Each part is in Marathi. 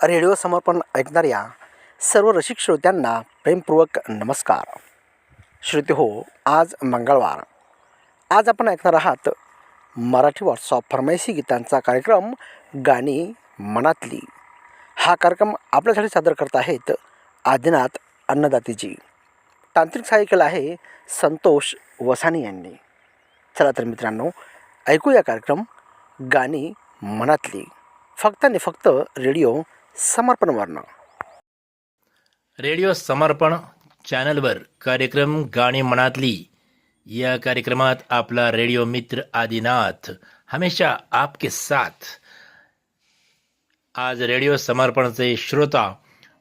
रेडिओ समर्पण ऐकणाऱ्या सर्व रसिक श्रोत्यांना प्रेमपूर्वक नमस्कार. श्रोते हो, आज मंगळवार. आज आपण ऐकणार आहात मराठी व्हॉट्सअप फरमाईशी गीतांचा कार्यक्रम गाणी मनातली. हा कार्यक्रम आपल्यासाठी सादर करत आहेत आदिनाथ अन्नदातेजी. तांत्रिक सहाय्य केलं आहे संतोष वसानी यांनी. चला तर मित्रांनो, ऐकूया कार्यक्रम गाणी मनातली, फक्त आणि फक्त रेडिओ समर्पणवरनं. रेडिओ समर्पण चॅनलवर कार्यक्रम गाणी मनातली. या कार्यक्रमात आपला रेडिओ मित्र आदिनाथ हमेशा आपके साथ. आज रेडिओ समर्पणचे श्रोता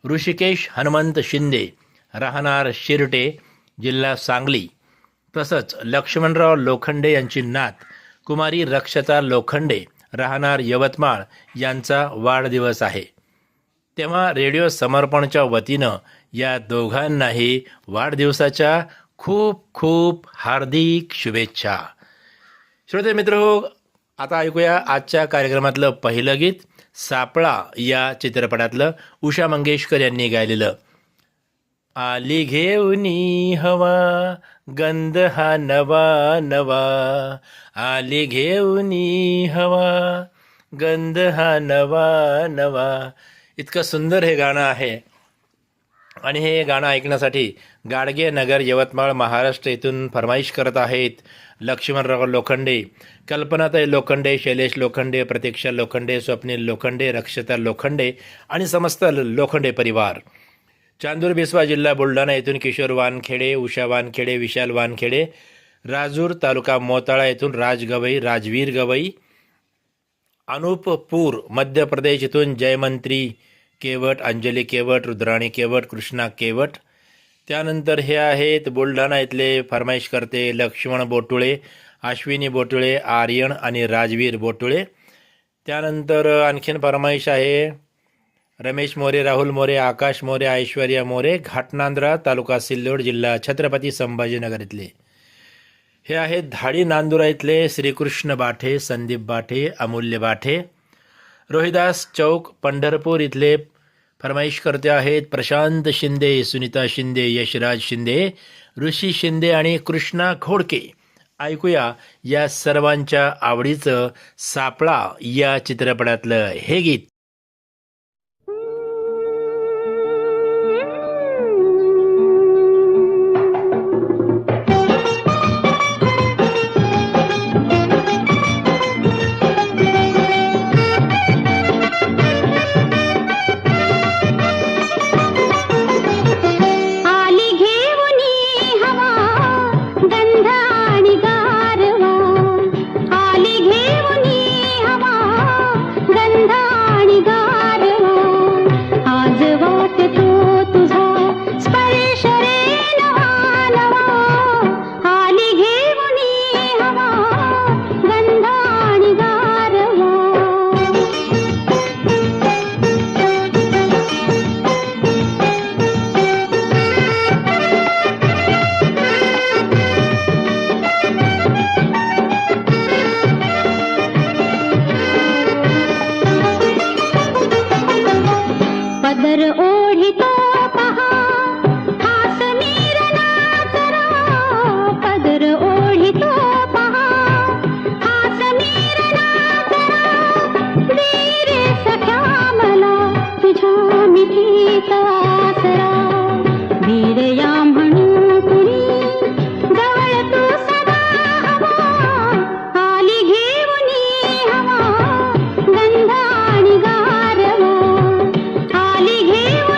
ऋषिकेश हनुमंत शिंदे, राहणार शिरटे, जिल्हा सांगली, तसंच लक्ष्मणराव लोखंडे यांची नात कुमारी रक्षता लोखंडे, राहणार यवतमाळ, यांचा वाढदिवस आहे. तेव्हा रेडिओ समर्पणच्या वतीनं या दोघांनाही वाढदिवसाच्या खूप खूप हार्दिक शुभेच्छा. श्रोते मित्र हो, आता ऐकूया आजच्या कार्यक्रमातलं पहिलं गीत. सापळा या चित्रपटातलं उषा मंगेशकर यांनी गायलेलं. आली घेऊनी हवा गंध हा नवा नवा, आली घेऊनी हवा गंध हा नवा नवा. इतकं सुंदर हे गाणं आहे आणि हे गाणं ऐकण्यासाठी गाडगे नगर, यवतमाळ, महाराष्ट्र येथून फरमाईश करत आहेत लक्ष्मणराव लोखंडे, कल्पनाताई लोखंडे, शैलेश लोखंडे, प्रतीक्षा लोखंडे, स्वप्नील लोखंडे, रक्षता लोखंडे आणि समस्त लोखंडे परिवार. चांदूर बिस्वा, जिल्हा बुलढाणा येथून किशोर वानखेडे, उषा वानखेडे, विशाल वानखेडे, राजूर तालुका मोताळा येथून राज गवई, राजवीर गवई, अनुपपूर मध्य प्रदेश येथून जयमंत्री केवट, अंजली केवट, रुद्राणी केवट, कृष्णा केवट. त्यानंतर हे आहेत बुलढाणा इथले फरमाईश करते लक्ष्मण बोटुळे, अश्विनी बोटुळे, आर्यन आणि राजवीर बोटुळे. त्यानंतर आणखीन फरमाईश आहे रमेश मोरे, राहुल मोरे, आकाश मोरे, ऐश्वर्या मोरे, घाटनांद्रा तालुका सिल्लोड, जिल्हा छत्रपती संभाजीनगर इथले. हे आहेत धाडी नांदुरा इथले श्रीकृष्ण बाठे, संदीप बाठे, अमूल्य बाठे. रोहिदास चौक पंढरपूर इथले फरमाईश करते आहेत प्रशांत शिंदे, सुनीता शिंदे, यशराज शिंदे, ऋषी शिंदे आणि कृष्णा घोडके. ऐकूया या सर्वांच्या आवडीचं सापळा या चित्रपटातलं हे गीत. आली घेऊन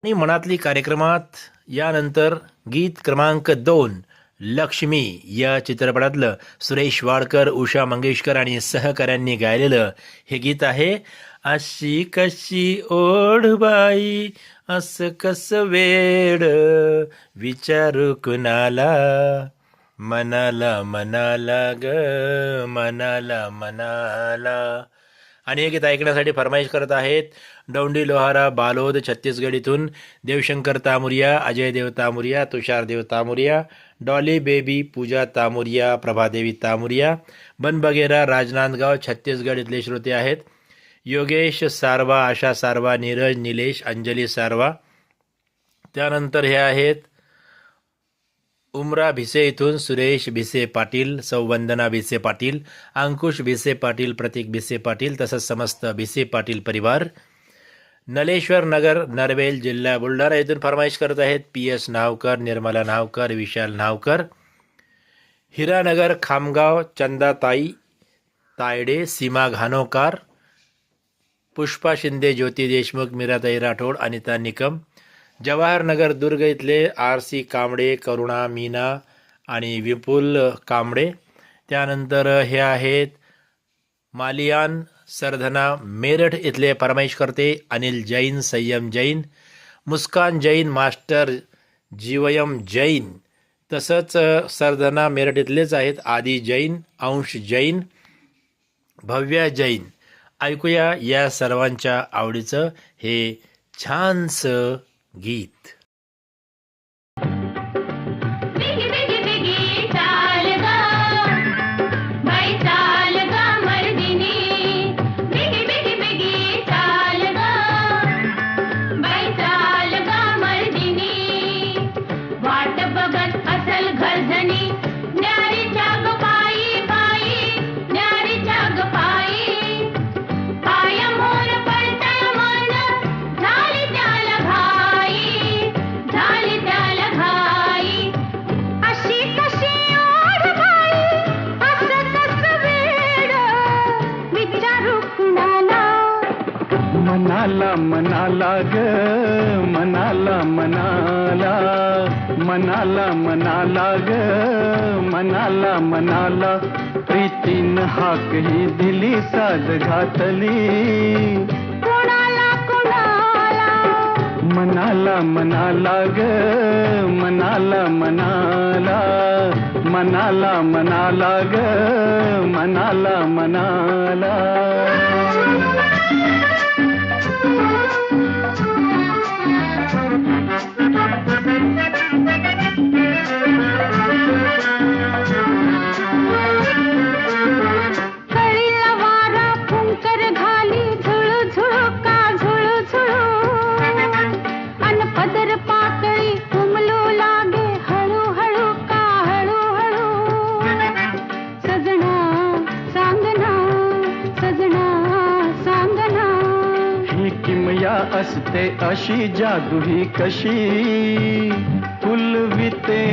आणि मनातली कार्यक्रमात यानंतर गीत क्रमांक 2 लक्ष्मी या चित्रपटातलं सुरेश वाडकर, उषा मंगेशकर आणि सहकाऱ्यांनी गायलेलं हे गीत आहे. अशी कशी ओढ बाई, असं कसं वेड, विचारू कुणाला, मनाला मनाला ग, मनाला मनाला. आणि हे गीत ऐकण्यासाठी फरमाईश करत आहेत डोंडी लोहारा, बालोद, छत्तीसगड इथून देवशंकर तामुरिया, अजय देव तामुरिया, तुषार देव तामुरिया, डॉली बेबी, पूजा तामुरिया, प्रभादेवी तामुरिया, बनबगेरा, राजनांदगाव, छत्तीसगड इथले श्रोते आहेत. योगेश सारवा, आशा सारवा, नीरज, निलेश, अंजली सारवा. त्यानंतर हे आहेत उमरा भिसे इथून सुरेश भिसे पाटील, सौवंदना भिसे पाटील, अंकुश भिसे पाटील, प्रतीक भिसे पाटील तसंच समस्त भिसे पाटील परिवार. नलेश्वर नगर, नरवेल, जिल्हा बुलढाणा इथून फरमाईश करत आहेत PS नावकर, निर्मला नावकर, विशाल नावकर. हिरानगर, खामगाव, चंदाताई तायडे, सीमा घानोकार, पुष्पा शिंदे, ज्योती देशमुख, मीराताई राठोड, अनिता निकम. जवाहरनगर, दुर्ग इथले RC कांबळे, करुणा, मीना आणि विपुल कांबळे. त्यानंतर हे आहेत मालियान सरधना, मेरठ इथले फरमाईश करते अनिल जैन, संयम जैन, मुस्कान जैन, मास्टर जीवयम जैन. तसंच सरधना मेरठ इथलेच आहेत आदी जैन, अंश जैन, भव्या जैन. ऐकूया या सर्वांच्या आवडीचं हे छानसं गीत. बिगी बिगी बिगी चाल गा बाई चाल गा मर्दिनी, बिगी बिगी बिगी चाल गा बाई चाल गा मर्दिनी. वाट बघत असल घरधनी, न्यारीच्या ग पायी पायी, न्यारीच्या ग पायी. पाया मोर पडतळ मन, झाली त्याला घाई, झाली त्याला घाई. अशी कशी ओढ बाई, असं कसं वेड, विचारू कुणाला. मनाला मनाला ग, मनाला मनाला, मनाला मनाला ग, मनाला मनाला. प्रीतीनं हाक ही दिली, साज घातली, कुणाला कुणाला. मनाला मनाला ग, मनाला मनाला, मनाला मनाला ग, मनाला मनाला. कळीला वारा फुंकर घाली, झुळू झुळू का झुळू झुळू. अन पदर पातळी उमलू लागे, हळू हळू का हळू हळू. सजना सांगना, सजना सांगना. ही किमया असते अशी, जादू ही कशी फुलविते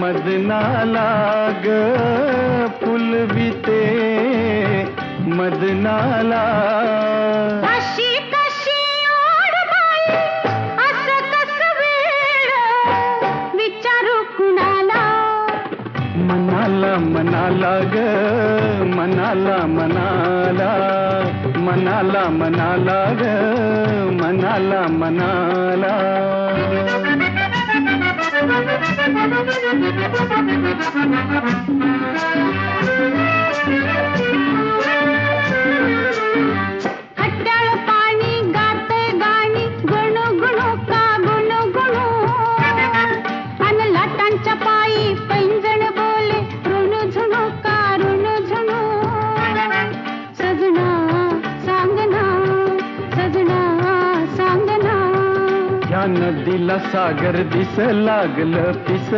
मदनाला ग, फुलविते मदनाला. अशी कशी ओढ बाई, असं कसं वेड, विचारू कुणाला. मनाला मनाला ग, मनाला मनाला, मनाला मनाला ग, मनाला मनाला. हट्टाळ पाणी गाते गाणी, गुणू गुणू का गुणू गुणू. अन लाटांच्या पायी पैंजण बोले, ऋणू झुणू का ऋणू झुणू. सजना सांगना, सजना सांगना. या नदीला सागर दिस लागलं पिस,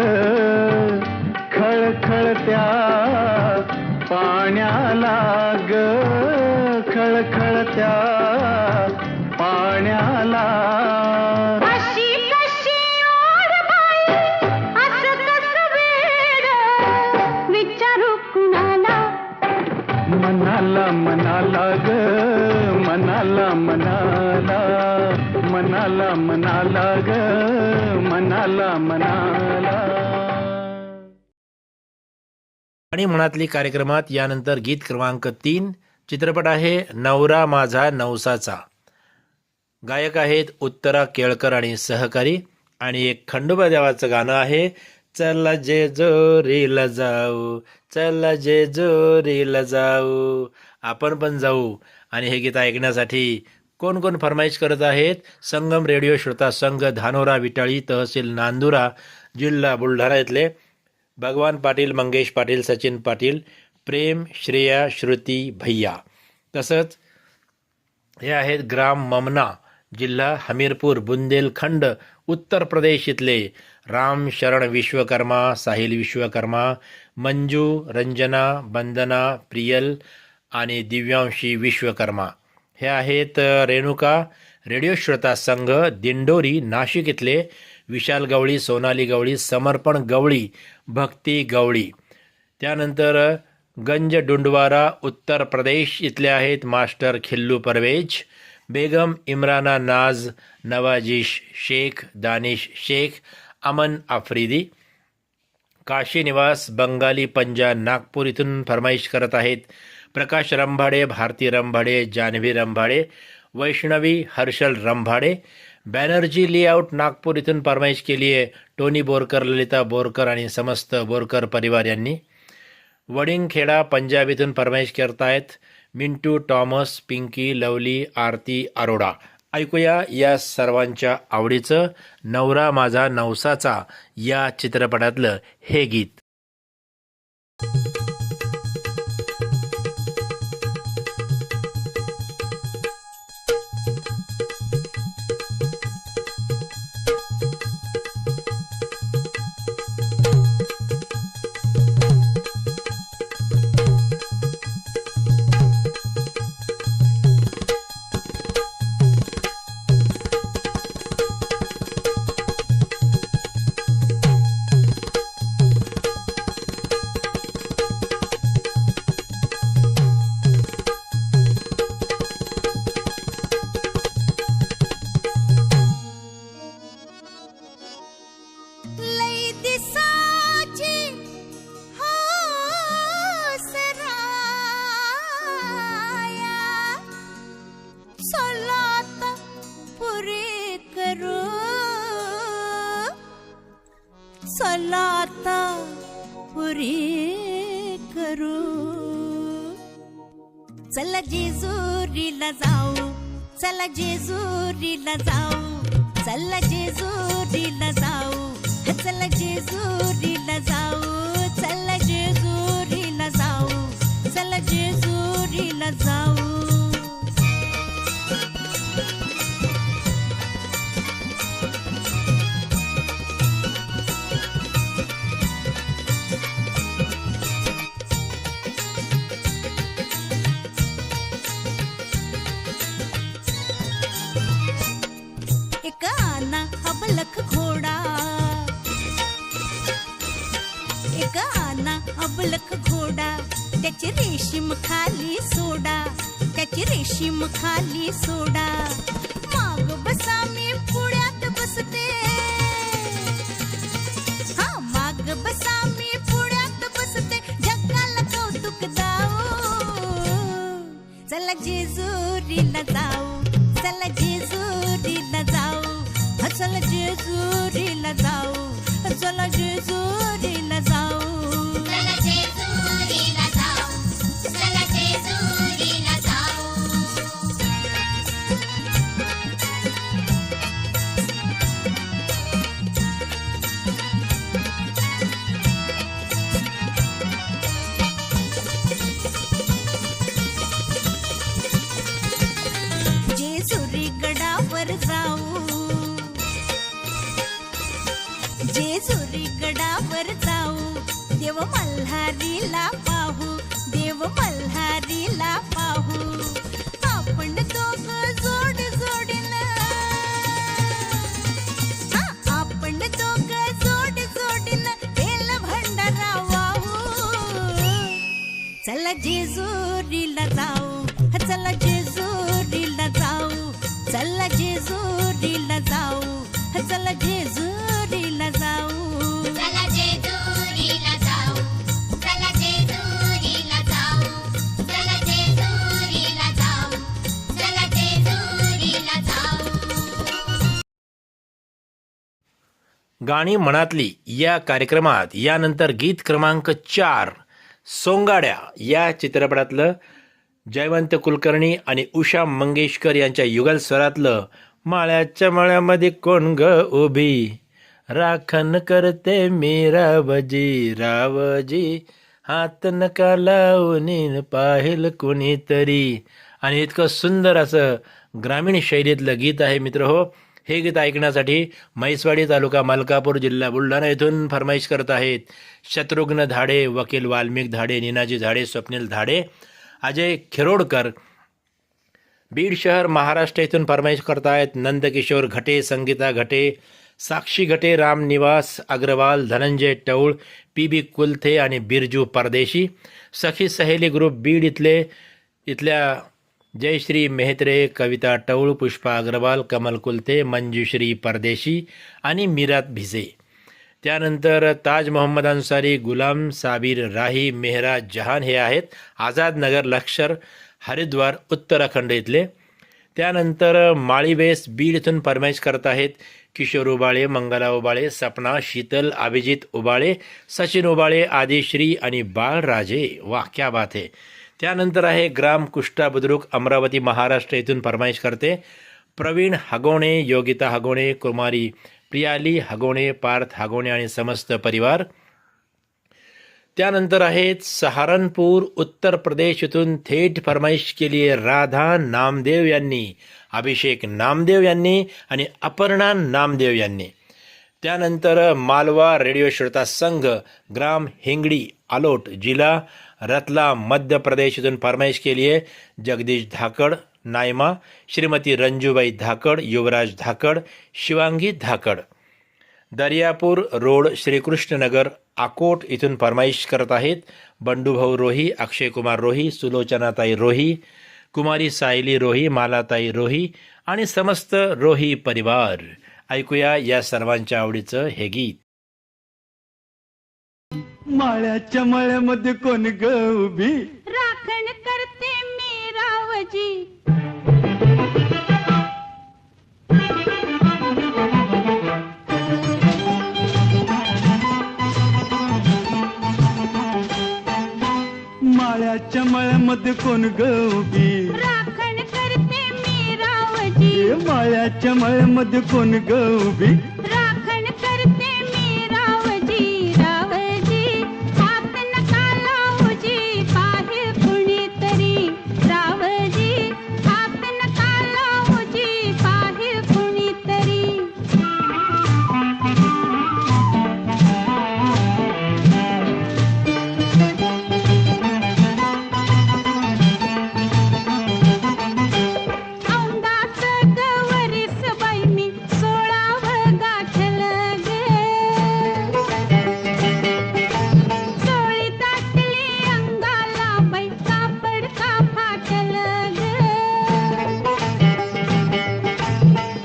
खळखळत्या पाण्याला ग, खळखळत्या पाण्याला. अशी कशी ओढ बाई, असं कसं वेड, विचारू कुणाला. मनाला मनाला ग, मनाला मनाला, मनाला मनाला मनाला ग मनाला मनाला. आणि मनातली कार्यक्रमात यानंतर गीत क्रमांक 3, चित्रपट आहे नवरा माझा नवसाचा. गायक आहेत उत्तरा केळकर आणि सहकारी. आणि एक खंडोबा देवाचं गाणं आहे, चला जेजुरीला जाऊ, चला जेजुरीला जाऊ, आपण पण जाऊ. आणि हे गीत ऐकण्यासाठी कोण कोण फरमाईश करत आहेत? संगम रेडिओ श्रोता संघ, धानोरा विटाळी, तहसील नांदुरा, जिल्हा बुलढाणा इथले भगवान पाटील, मंगेश पाटील, सचिन पाटील, प्रेम, श्रेया, श्रुती, भैया. तसंच हे आहेत ग्राम ममना, जिल्हा हमीरपूर, बुंदेलखंड, उत्तर प्रदेश इथले राम शरण विश्वकर्मा, साहिल विश्वकर्मा, मंजू, रंजना, वंदना, प्रियल आणि दिव्यांशी विश्वकर्मा. हे आहेत रेणुका रेडिओ श्रोता संघ, दिंडोरी, नाशिक इथले विशाल गवळी, सोनाली गवळी, समर्पण गवळी, भक्ती गवळी. त्यानंतर गंज डुंडवारा, उत्तर प्रदेश इथले आहेत मास्टर खिल्लू परवेज, बेगम इम्राना नाज, नवाजिश शेख, दानिश शेख, अमन आफ्रिदी. काशी निवास बंगाली पंजा, नागपूर इथून फरमाईश करत आहेत प्रकाश रंभाडे, भारती रंभाडे, जान्हवी रंभाडे, वैष्णवी हर्षल रंभाडे. बॅनर्जी लेआउट नागपूर इथून फरमाईश केली आहे टोनी बोरकर, ललिता बोरकर आणि समस्त बोरकर परिवार यांनी. वडिंगखेडा पंजाब इथून फरमाईश करत आहेत मिंटू टॉमस, पिंकी, लवली, आरती अरोडा. ऐकूया या सर्वांच्या आवडीचं नवरा माझा नवसाचा या चित्रपटातलं हे गीत. लई दिसाची हासराया सोलात पुरी करू सोलात पुरी करू चला जेजुरीला जाऊ चला जेजुरीला जाऊ चला जेजुरीला जाऊ चला जेजुरीला जाऊ चला जेजुरीला जाऊ चला जेजुरीला जाऊ एक आना अबलख घोडा एक आना अबलख घोडा त्याची रेशीम खाली सोडा त्याची रेशीम खाली सोडा माग बसा मी पुढ्यात बसते हा माग बसा मी पुढ्यात बसते जगाला कौतुक दाऊ चला जेजुरीला जाऊ चला जेजुरीला जाऊ चला जेजुरीला जाऊ चला जेजुरीला जाऊ चला जेजुरीला जाऊ चला जेजुरीला जाऊ जेजुरी गडावर जाऊ जेजुरी गडावर जाऊ देव मल्हारीला पाहू देव मल्हारीला पाहू आपण दोघं जोड जोडीनं आपण दोघं जोड जोडीनं बेल भंडारा वाहू चला जेजुरीला जाऊ चला जेजुरीला जाऊ चला जेजुरीला चला जेजुरीला जाऊ, चला जेजुरीला जाऊ, चला जेजुरीला जाऊ, चला जेजुरीला जाऊ, चला जेजुरीला जाऊ. गाणी मनातली या कार्यक्रमात यानंतर गीत क्रमांक 4 सोंगाड्या या चित्रपटातलं जयवंत कुलकर्णी आणि उषा मंगेशकर यांच्या युगल स्वरातलं माळ्याच्या मळ्यामध्ये कोण ग उभी, राखण करते मी रावजी रावजी, हात नका लावून पाहिल कुणीतरी. आणि इतकं सुंदर असं ग्रामीण शैलीतलं गीत आहे मित्र हो. हे गीत ऐकण्यासाठी म्हैसवाडी तालुका मलकापूर जिल्हा बुलढाणा येथून फरमाईश करत आहेत शत्रुघ्न धाडे, वकील वाल्मिक धाडे, नीनाजी धाडे, स्वप्नील धाडे, अजय खिरोडकर. बीड शहर महाराष्ट्र येथून फरमाईश करतायत नंदकिशोर घटे, संगीता घटे, साक्षी घटे, रामनिवास अग्रवाल, धनंजय टौळ, PB कुलथे आणि बिरजू परदेशी. सखी सहेली ग्रुप बीड इथल्या जयश्री मेहत्रे, कविता टौळ, पुष्पा अग्रवाल, कमल कुलथे, मंजुश्री परदेशी आणि मीरात भिसे. त्यानंतर ताज मोहम्मद अन्सारी, गुलाम साबिर राही, मेहरा जहान हे आहेत आझाद नगर लष्कर हरिद्वार उत्तराखंड इथले. त्यानंतर माळीबेस बीड इथून फरमाईश करत आहेत किशोर उबाळे, मंगला उबाळे, सपना, शीतल, अभिजित उबाळे, सचिन उबाळे, आदिश्री आणि बाळराजे. वाह क्या बात है. त्यानंतर आहे ग्राम कुष्टा बुद्रुक अमरावती महाराष्ट्र येथून फरमाईश करते प्रवीण हगोणे, योगिता हगोणे, कुमारी प्रियाली हगोणे, पार्थ हगोणे आणि समस्त परिवार. त्यानंतर आहेत सहारनपूर उत्तर प्रदेश येथून थेट फरमाईश केली आहे राधा नामदेव यांनी, अभिषेक नामदेव यांनी आणि अपर्णा नामदेव यांनी. त्यानंतर मालवा रेडिओ श्रोता संघ ग्राम हिंगडी आलोट जिल्हा रतलाम मध्य प्रदेश येथून फरमाईश केली आहे जगदीश धाकड, नायमा, श्रीमती रंजूबाई धाकड, युवराज धाकड, शिवांगी धाकड. दर्यापूर रोड श्रीकृष्णनगर आकोट इथून फरमाईश करत आहेत बंडूभाऊ रोही, अक्षय कुमार रोही, सुलोचनाताई रोही, कुमारी सायली रोही, मालाताई रोही आणि समस्त रोही परिवार. ऐकूया या सर्वांच्या आवडीचं हे गीत. माळ्याच्या मळ्यामध्ये कोण ग उभी, राखण करते मी रावजी. माळ्याच्या मळ्यामध्ये कोण ग उभी, राखण करते मी रावजी. माळ्याच्या मळ्यामध्ये कोण ग उभी, राखण करते मी रावजी रावजी, हात नका लावूजी पाहिल कुणीतरी. रावजी हात नका लावूजी पाहिल कुणीतरी. औंदाच गवरीस बाई मी 16 गाठल गे. चोळी दाटली अंगाला बाई कापड का फाटल ग.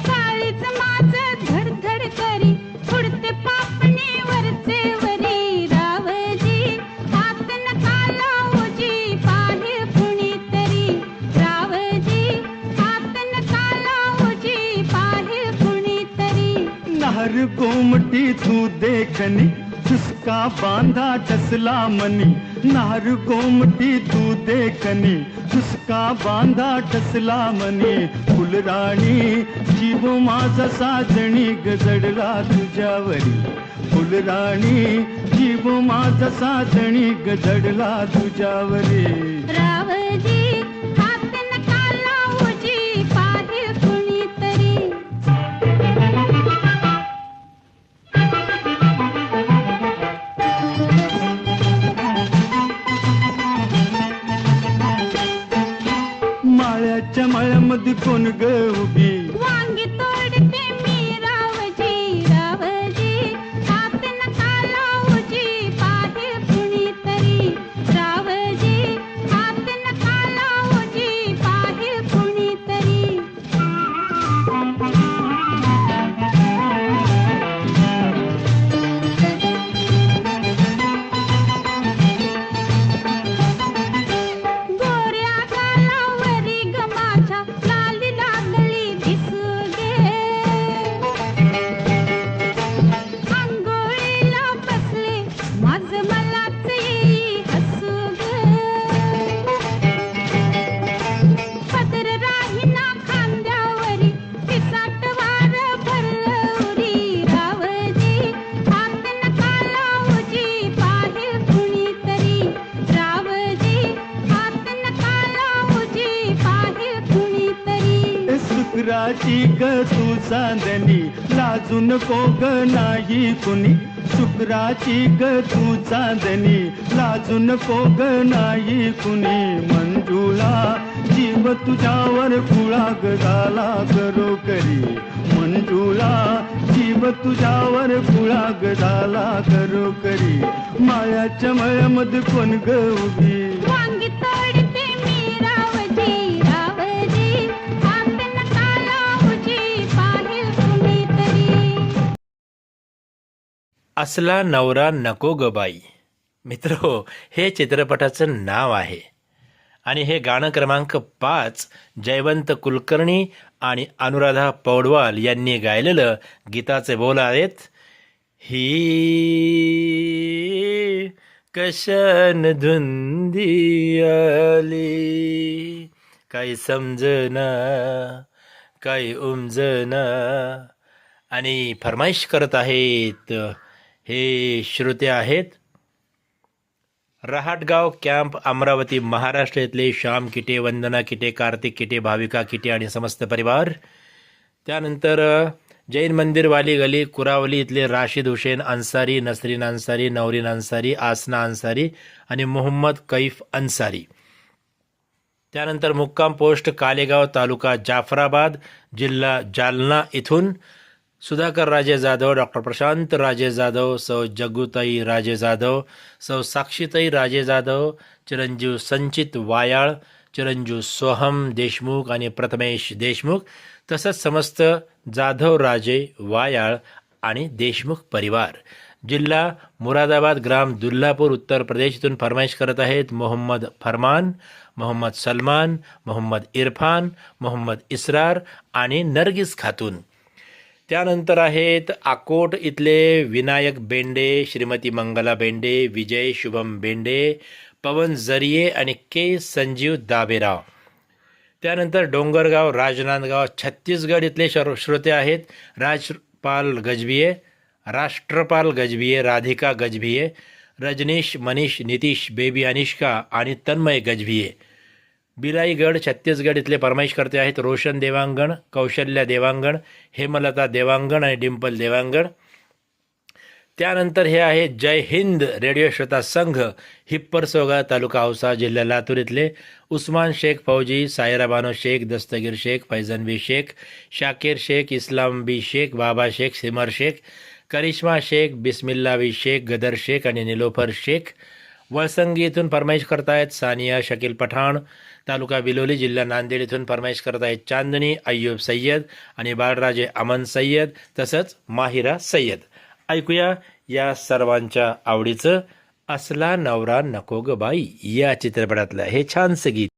काळीच माझं धडधड करी उडते पापणी वरचे वरी. रावजी हात नका लावूजी पाहिल कुणीतरी. रावजी हात नका लावूजी पाहिल कुणीतरी. नहर गोमटी तू देखनी, चुस्का बांधा टसला मनी. नहर गोमटी तू देखनी, चुस्का बांधा टसला मनी. फुलराणी जीव माझा साजणी गजडला तुझ्यावरी. फुलराणी जीव माझा साजणी गजडला तुझ्यावरी. रावजी हात नका लावूजी पाहिल कुणीतरी. माळ्याच्या मळ्यामध्ये कोण ग उभी, वांगी तोडते मी रावजी रावजी, हात नका लावूजी पाहिल कुणीतरी. रावजी हात नका लावूजी पाहिल कुणीतरी. चांदणी लाजू नको ग नाही कुणी शुक्राची ग तू चांदणी लाजू नको ग नाही कुणी मंजुळा जीव तुझ्यावर कुळाग झाला करो करी मंजुळा जीव तुझ्यावर कुळाग झाला करो करी मायाच्या मळ्यामध्ये कोण ग उभी वांगी तोडते मी रावजी रावजी हातन कालावजी पाहिल कुणीतरी. असला नवरा नको ग बाई. मित्रो, हे चित्रपटाचं नाव आहे आणि हे गाणं क्रमांक 5 जयवंत कुलकर्णी आणि अनुराधा पौडवाल यांनी गायलेलं गीताचे बोल आहेत. ही कशन धुंदी आली काही समजना काही उमजना. आणि फरमाईश करत आहेत हे श्रोते आहेत रहाटगाव कॅम्प अमरावती महाराष्ट्र येथले श्याम किटे, वंदना किटे, कार्तिक किटे, भाविका किटे आणि समस्त परिवार. त्यानंतर जैन मंदिर वाली गली कुरावली इथले राशिद हुसेन अन्सारी, नसरीन अन्सारी, नवरीन अन्सारी, आसना अन्सारी आणि मोहम्मद कैफ अन्सारी. त्यानंतर मुक्काम पोस्ट कालेगाव, तालुका जाफराबाद, जिल्हा जालना इथून सुधाकर राजे जाधव, डॉक्टर प्रशांत राजे जाधव, सौ जग्गूताई राजे जाधव, सौ साक्षीताई राजे जाधव, चिरंजीव संचित वायाळ, चिरंजीव सोहम देशमुख आणि प्रथमेश देशमुख, तसंच समस्त जाधव राजे वायाळ आणि देशमुख परिवार. जिल्हा मुरादाबाद, ग्राम दुल्हापूर, उत्तर प्रदेश इथून फरमाईश करत आहेत मोहम्मद फरमान, मोहम्मद सलमान, मोहम्मद इरफान, मोहम्मद इसरार आणि नरगिस खातून. त्यानंतर आहेत आकोट इथले विनायक बेंडे, श्रीमती मंगला बेंडे, विजय शुभम बेंडे, पवन जरिये आणि के संजीव दाबेराव. त्यानंतर डोंगरगाव, राजनांदगाव, छत्तीसगड इथले श्रोते आहेत राष्ट्रपाल गजभिये, राधिका गजभिये, रजनीश, मनीष, नितीश, बेबी अनिष्का आणि तन्मय गजभिये. बिलाईगड, छत्तीसगड इथले फरमाईश करते आहेत रोशन देवांगण, कौशल्या देवांगण, हेमलता देवांगण आणि डिंपल देवांगण. त्यानंतर हे आहे जय हिंद रेडिओ श्रोता संघ, हिप्परसोगा, तालुका औसा, जिल्हा लातूर इथले उस्मान शेख फौजी, सायरा बानो शेख, दस्तगीर शेख, फैजन बी शेख, शाकीर शेख, इस्लाम बी शेख, बाबा शेख, सिमर शेख, करिश्मा शेख, बिस्मिल्ला बी शेख, गदर शेख आणि निलोफर शेख. वळसंगी इथून फरमाईश करतायत सानिया शकील पठाण, तालुका बिलोली, जिल्हा नांदेड इथून फरमाईश करतायत चांदनी अय्यूब सय्यद आणि बाळराजे अमन सय्यद, तसंच माहिरा सय्यद. ऐकूया या सर्वांच्या आवडीचं असला नवरा नको ग बाई या चित्रपटातलं हे छानसं गीत.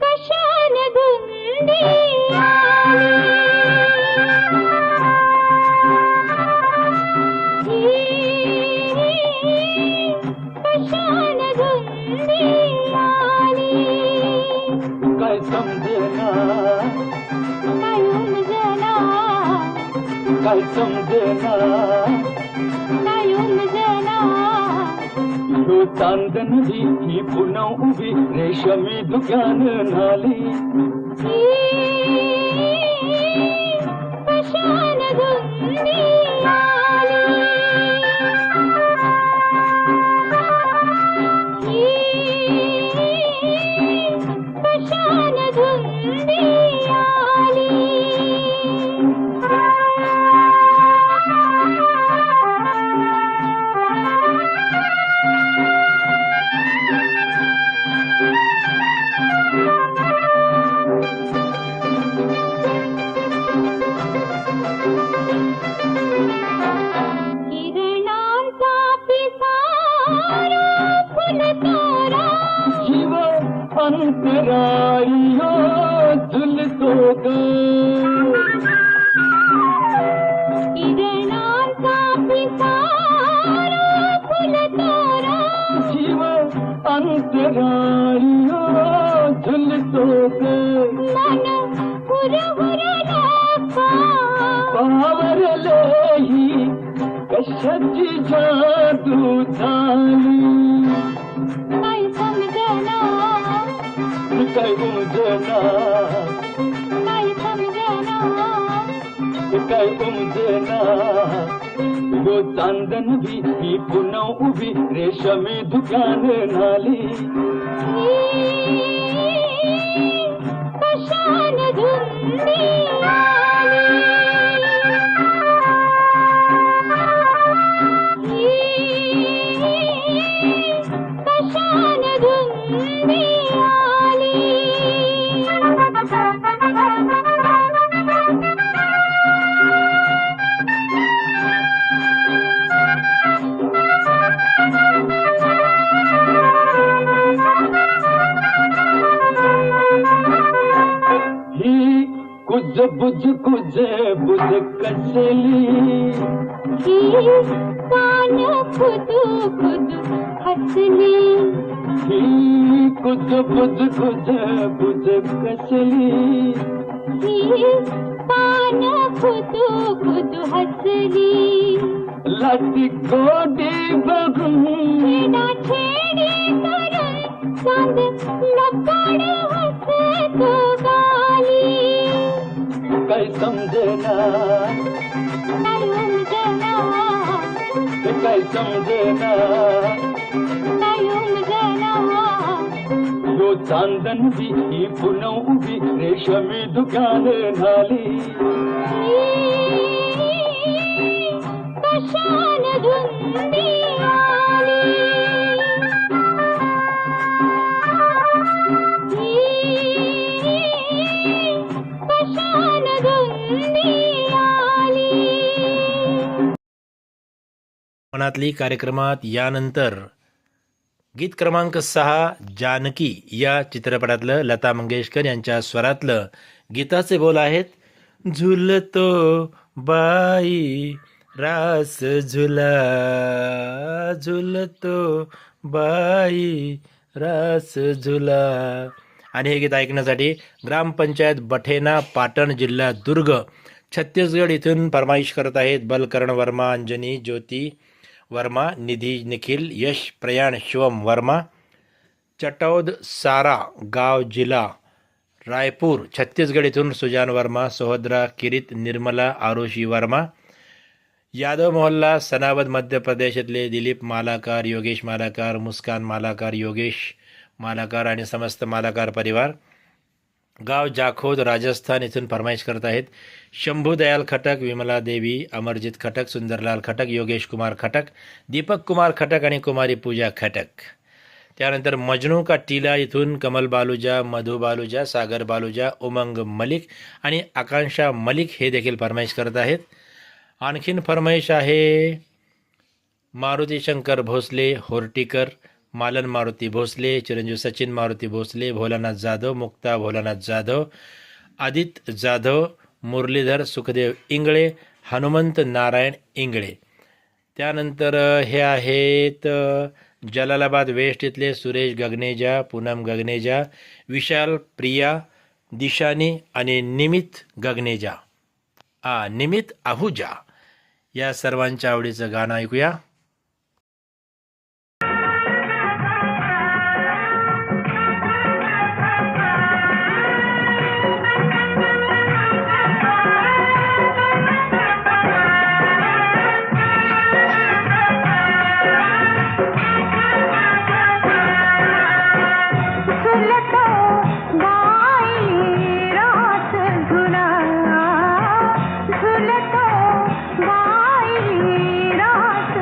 कशान धुंदी कशान धुंदी काय समजेना काय उमजना काय समजेना काय उमजना ह्यो चांदणी ही पुन्हा उभी रेशमी दुकान नाली कशान धुंदी कशान धुंदी कशाची जादू झाली काही समजना काय उमजना काही समजना काय उमजना यो चांदन भी पुन्हा उभी रेशमी दुकान नाली कशान धुंदी आली कशान धुंदी आली ही कुज बुज कसली ही कान खुदू खुदू हसली ही कुज बुज कसली ही कान खुदू खुदू हसली लाटी गोडी बघून छेडा छेडी करून चांद लपड हसतो गाली काय समजेना नाही उमजना काय समजेना नाही उमजना यो चांदन भी पुन्हा उभी रेशमी दुकान झाली कशान धुंदी आली कशान धुंदी आली मनातली कार्यक्रमात यानंतर गीत क्रमांक 6 जानकी या चित्रपटातलं लता मंगेशकर यांच्या स्वरातलं गीताचे बोल आहेत झुलतो बाई रास झुला झुलतो बाई रास झुला. आणि हे गीत ऐकण्यासाठी ग्रामपंचायत बठेना पाटण जिल्हा दुर्ग छत्तीसगड इथून फरमाईश करत आहेत बलकर्ण वर्मा, अंजनी, ज्योती वर्मा, निधी, निखिल, यश, प्रयाण, शिवम वर्मा, चटौद सारा गाव जिला रायपूर छत्तीसगड इथून सुजान वर्मा, सोहद्रा, किरीत, निर्मला, आरुषी वर्मा, यादव मोहल्ला सनावद मध्य प्रदेशातले दिलीप मालाकार, योगेश मालाकार, मुस्कान मालाकार, योगेश मालाकार आणि समस्त मालाकार परिवार गाव जाखोद राजस्थान इथून फरमाईश करत आहेत शंभू दयाल खटक, विमला देवी, अमरजीत खटक, सुंदरलाल खटक, योगेश कुमार खटक, दीपक कुमार खटक आणि कुमारी पूजा खटक. त्यानंतर मजनू का टीला इथून कमल बालुजा, मधु बालुजा, सागर बालुजा, उमंग मलिक आणि आकांक्षा मलिक हे देखील फरमाईश करत आहेत. आणखीन फरमाईश आहे मारुती शंकर भोसले, होर्टीकर, मालन मारुती भोसले, चिरंजीव सचिन मारुती भोसले, भोलानाथ जाधव, मुक्ता भोलानाथ जाधव, आदित्य जाधव, मुरलीधर सुखदेव इंगळे, हनुमंत नारायण इंगळे. त्यानंतर हे आहेत जलालाबाद वेस्ट इथले सुरेश गगनेजा, पूनम गगनेजा, विशाल, प्रिया, दिशानी आणि निमित गगनेजा निमित आहुजा या सर्वांच्या आवडीचं गाणं ऐकूया. झुलतो बाई रास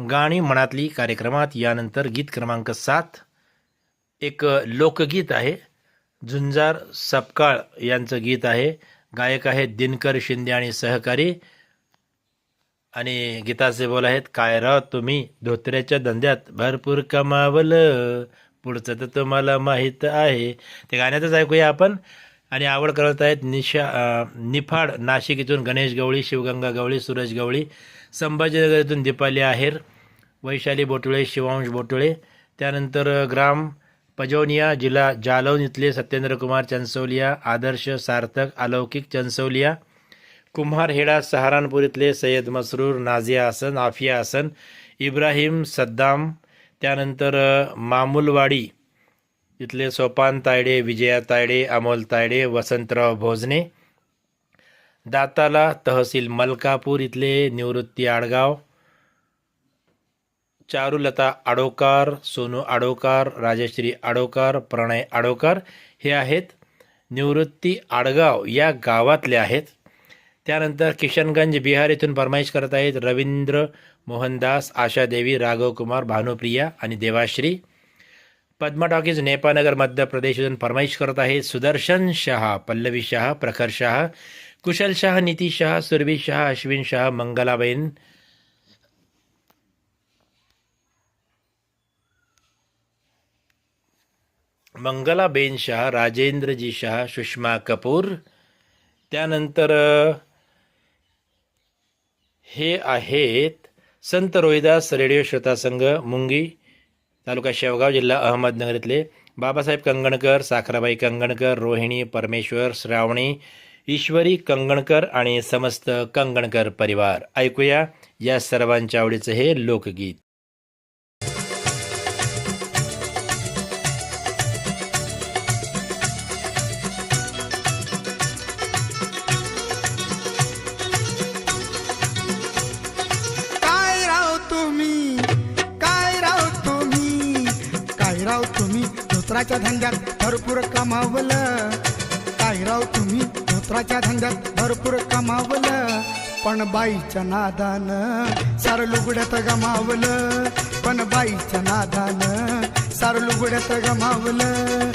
गाणी मनातली कार्यक्रमात यानंतर गीत क्रमांक 7 एक लोकगीत आहे. झुंजार सपकाळ यांचं गीत आहे. गायक आहेत दिनकर शिंदे आणि सहकारी. आणि गीताचे बोल आहेत, काय राव तुम्ही धोत्र्याच्या धंद्यात भरपूर कमावलं, पुढचं तर तुम्हाला माहीत आहे. ते गाण्यातच ऐकूया आपण. आणि आवड करत आहेत निफाड नाशिक इथून गणेश गवळी, शिवगंगा गवळी, सूरज गवळी, संभाजीनगर इथून दीपाली आहेर, वैशाली बोटुळे, शिवांश बोटुळे. त्यानंतर ग्राम पजौनिया जिल्हा जालौन इथले सत्येंद्र कुमार चंसौलिया, आदर्श सार्थक, अलौकिक चंसौलिया. कुम्हारहेडा सहारानपूर इथले सय्यद मसरूर, नाझिया हसन, आफिया हसन, इब्राहिम सद्दाम. त्यानंतर मामुलवाडी इथले सोपान तायडे, विजया तायडे, अमोल तायडे, वसंतराव भोजने. दाताला तहसील मलकापूर इथले निवृत्ती आडगाव, चारुलता आडोकार, सोनू आडोकार, राजश्री आडोकार, प्रणय आडोकार हे आहेत निवृत्ती आडगाव या गावातले आहेत. त्यानंतर किशनगंज बिहार येथून फरमाईश करत आहेत रवींद्र मोहनदास, आशादेवी, राघव कुमार, भानुप्रिया आणि देवाश्री. पद्मा टॉकीज नेपानगर मध्य प्रदेश इथून फरमाईश करत आहेत सुदर्शन शहा, पल्लवी शहा, प्रखर शहा, कुशल शहा, नीती शहा, सुरभी शहा, अश्विन शहा, मंगलाबेन. मंगलाबेन शहा, राजेंद्रजी शहा, सुषमा कपूर. त्यानंतर हे आहेत संत रोहिदास रेडिओ श्रोता संघ, मुंगी तालुका शेवगाव, जिल्हा अहमदनगर इथले बाबासाहेब कंगणकर, साखराबाई कंगणकर, रोहिणी परमेश्वर, श्रावणी, ईश्वरी कंगणकर आणि समस्त कंगणकर परिवार. ऐकूया या सर्वांच्या आवडीचं हे लोकगीत. काय राव तुम्ही, काय राव तुम्ही, काय राव तुम्ही धोत्राच्या धंद्यात भरपूर कमावलं. काय राव तुम्ही धोत्राच्या धंद्यात भरपूर कमावलं, पण बाईच्या नादानं सार लुगड्यात गमावलं. पण बाईच्या नादानं सार लुगड्यात गमावलं.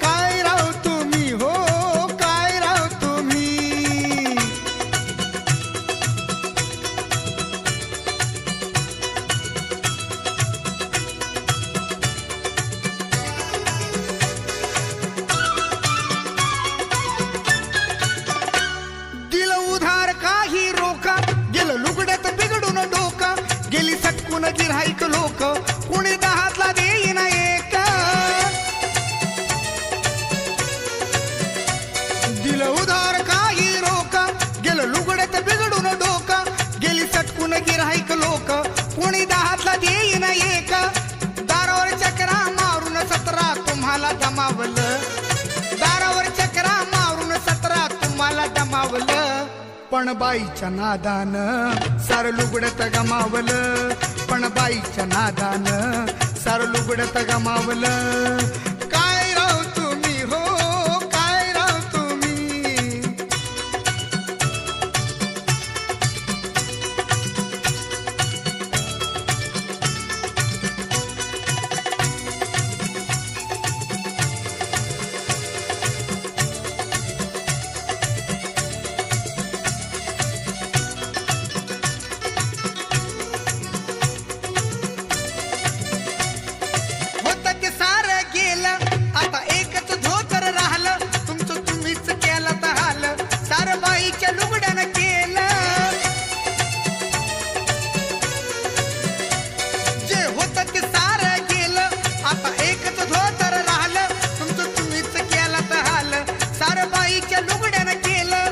काय राव तुम्ही, हो काय राव तुम्ही. दिलं उधार काही रोका, गेलं लुगड्यात बिघडून डोका, गेली सटकून गिऱ्हाईक लोक, कुणी दहातला देईना एक. दिलं उधार काही रोका, गेलं लुगड्यात बिघडून डोका, गेली सटकून गिऱ्हाईक लोक, कुणी दहातला देईना एक. दारावर चक्रा मारून 17 तुम्हाला दमावलं, दारावर चक्रा मारून 17 तुम्हाला दमावलं. पण बाईच्या नादानं सार लुगड्यात गमावलं. पण बाईच्या नादानं सार लुगड्यात गमावलं. काय राव तुम्ही, हो काय राव तुम्ही. होतं ते सारं गेलं, आता एकच धोतर राहिलं, तुमचं तुम्हीच केलं तर हाल, सारं बाईच्या लुगड्यानं केलं. जे होतं ते सारं गेलं, आता एकच धोतर राहिलं, तुमचं तुम्हीच केलं तर हाल, सारं बाईच्या लुगड्यानं केलं.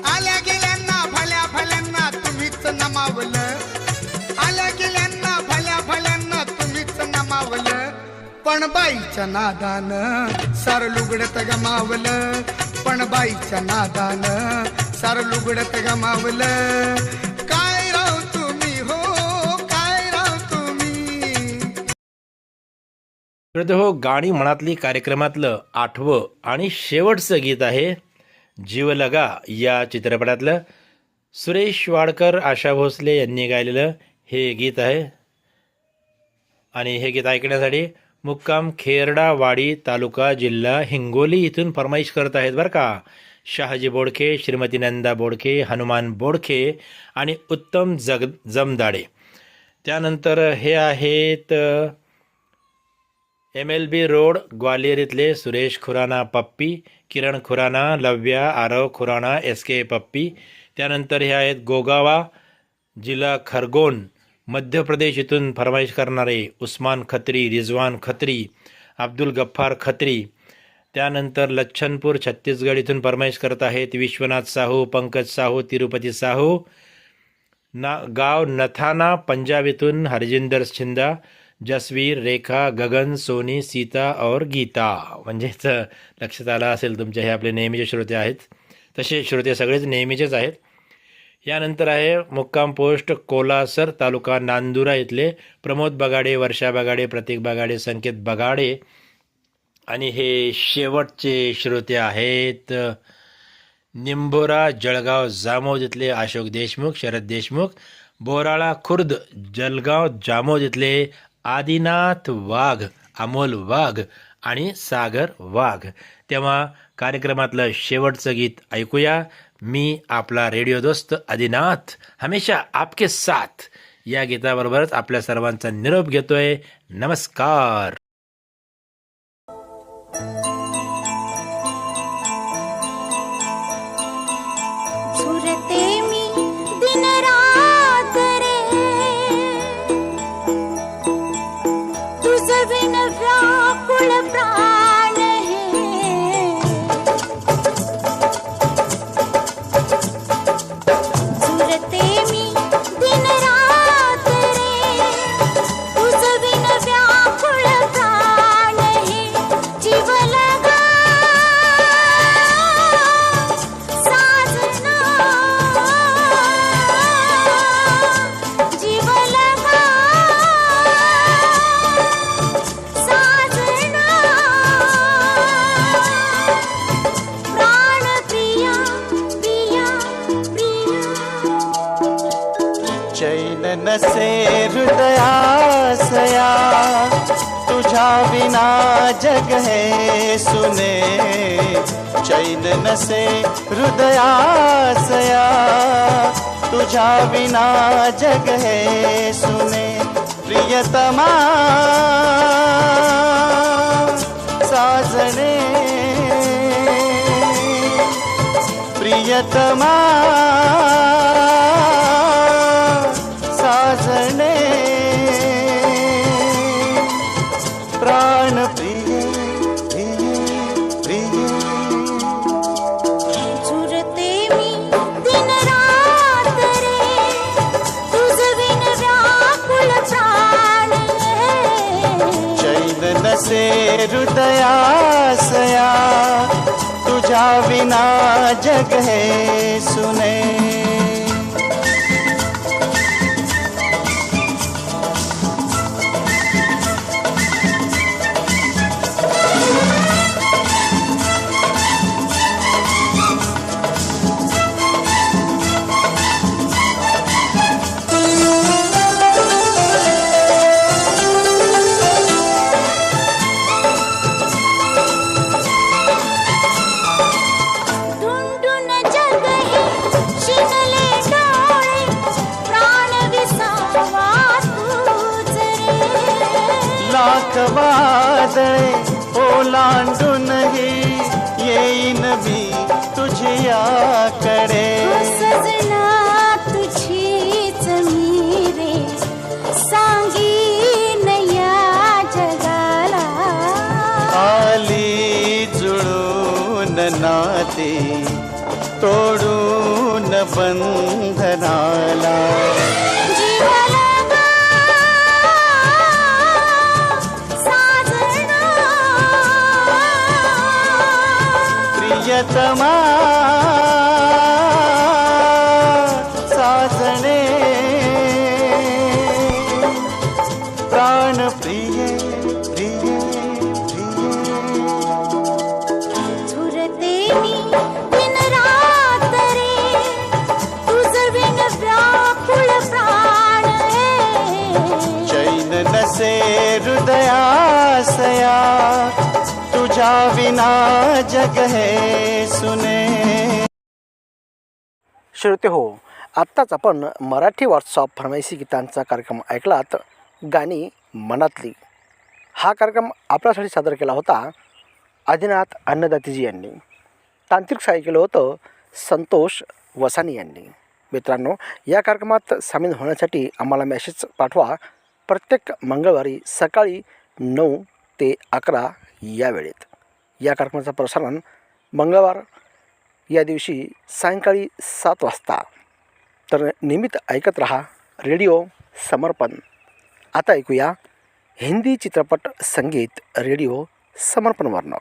आल्या गेल्यांना भल्या भल्यांना तुम्हीच नमावलं, आल्या गेल्यांना भल्या भल्यांना तुम्हीच नमावलं. पण बाईच्या नादानं सार लुगड्यात गमावलं. पण बाईच्या नादानं सार लुगड्यात गमावलं. काय राव तुम्ही, हो काय राव तुम्ही. हो, गाणी मनातली कार्यक्रमातलं 8वं आणि शेवटचं गीत आहे जीव लगा या चित्रपटातलं. सुरेश वाडकर, आशा भोसले यांनी गायलेलं हे गीत आहे. आणि हे गीत ऐकण्यासाठी मुक्काम खेरडावाडी तालुका जिल्हा हिंगोली इथून फरमाईश करत आहेत बरं का. शहाजी बोडखे, श्रीमती नंदा बोडखे, हनुमान बोडखे आणि उत्तम जमदाडे. त्यानंतर हे आहेत MLB रोड ग्वालियर इथले सुरेश खुराना पप्पी, किरण खुराना, लव्या, आरव खुराना, SK पप्पी. त्यानंतर हे आहेत गोगावा जिल्हा खरगोन मध्य प्रदेश इथून फरमाईश करणारे उस्मान खत्री, रिजवान खत्री, अब्दुल गफ्फार खत्री. त्यानंतर लच्छनपूर छत्तीसगड इथून फरमाईश करत आहेत विश्वनाथ साहू, पंकज साहू, तिरुपती साहू. गाव नथाना पंजाब इथून हरजिंदर छिंदा, जसवीर, रेखा, गगन, सोनी, सीता और गीता. म्हणजेच लक्षात आलं असेल तुमचे हे आपले नेहमीचे श्रोते आहेत. तसे श्रोते सगळेच नेहमीचेच आहेत. यानंतर आहे मुक्काम पोस्ट कोलासर तालुका नांदुरा इथले प्रमोद बगाडे, वर्षा बगाडे, प्रतीक बगाडे, संकेत बगाडे. आणि हे शेवटचे श्रोते आहेत निंभोरा जळगाव जामोद इथले अशोक देशमुख, शरद देशमुख, बोराळा खुर्द जळगाव जामोद इथले आदिनाथ वाघ, अमोल वाघ आणि सागर वाघ. तेव्हा कार्यक्रमातलं शेवटचं गीत ऐकूया. मी आपला रेडिओ दोस्त आदिनाथ हमेशा आपके साथ या गीताबरोबरच आपल्या सर्वांचा निरोप घेतोय. नमस्कार. झुरते मी दिन रात रे तुझ विन व्याकुळ प्राण हे झुरते मी दिन रात रे तुझ विन व्याकुळ प्राण हे जीव लगा साजना जीव लगा साजना प्राण प्रिया प्रिया प्रिया चैन नसे हृदयासया तुझा विना जग है सुने. चैन नसे हृदयासया तुझा विना जग है सुने. प्रियतमा साजने प्रियतमा साजने प्राण प्रिय प्रिय प्रिय. झुरते मी दिन रात रे तुझ विन व्याकुळ प्राण हे चैन नसे हृदयासया तुझा विना जग है सुने. ढुंढून जग हे शिनले डोळे प्राण विसावा तूच रे. लाख वादळे ओलांडूनही येईन मी तुझ्याकडे. सजना तुझीच मी रे सांगीन या जगाला. आली जुळून नाते तोडून बंधनाला. जीव लगा साजना प्रियतमा साजने प्राण प्रिय प्रिय प्रिय. झुरते मी दिन रात रे तुझ विन व्याकुळ प्राण हे चैन नसे तुझ्या विना जग है सुने. श्रोते हो, आत्ताच आपण मराठी व्हॉट्सअप फरमाईशी गीतांचा कार्यक्रम ऐकलात. गाणी मनातली. हा कार्यक्रम आपल्यासाठी सादर केला होता आदिनाथ अन्नदातेजी यांनी. तांत्रिक सहाय्य केलं होतं संतोष वसानी यांनी. मित्रांनो, या कार्यक्रमात सामील होण्यासाठी आम्हाला मेसेज पाठवा. प्रत्येक मंगळवारी सकाळी 9 ते 11 या वेळेत. या कार्यक्रमाचं प्रसारण मंगळवार या दिवशी सायंकाळी 7 वाजता. तर नियमित ऐकत रहा रेडिओ समर्पण. आता ऐकूया हिंदी चित्रपट संगीत रेडिओ समर्पणवरनं.